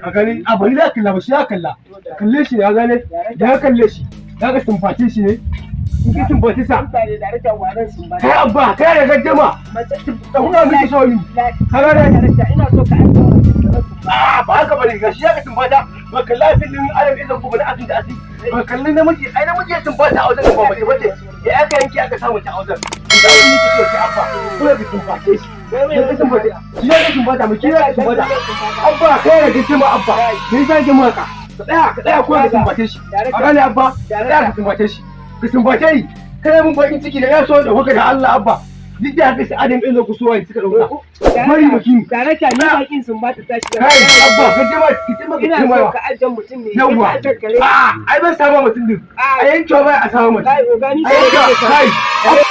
ka gani a bari za kalla ba shi ya kalla kalle shi ya gane da ya kalle shi ya ga sumbace shi ne in ki sumbace sa kai abba kai da gaddama da kuma miki so ni ka gane ina so ka ba haka bane ga shi ya ga sumbata ba kalla filin adam idan ku bane asin da asin ba kallin namiji ai namiji ya sumbata a wajen ba mace bace ya aka yanki aka samu ta a wajen da miki so sai abba ko ya sumbace shi ya ga sumbata mu kira sumbata abba kai da gaddama abba ni sai ki maka ka tsaya ko ka sumbace shi a gane abba ka tsaya ka sumbace shi ka sumbace shi kai mun bakin ciki da ya so da haka da Allah abba duk da haka sai adam ɗin da kusurwa suka ɗauka mari bakin tare ta ni bakin sun ba ta tashi kai abba ka jima ki jima ka jima ina so ka ajiye mutum ne yawa ai ban saba mutum din a yanke ba a saba mutum kai ogani kai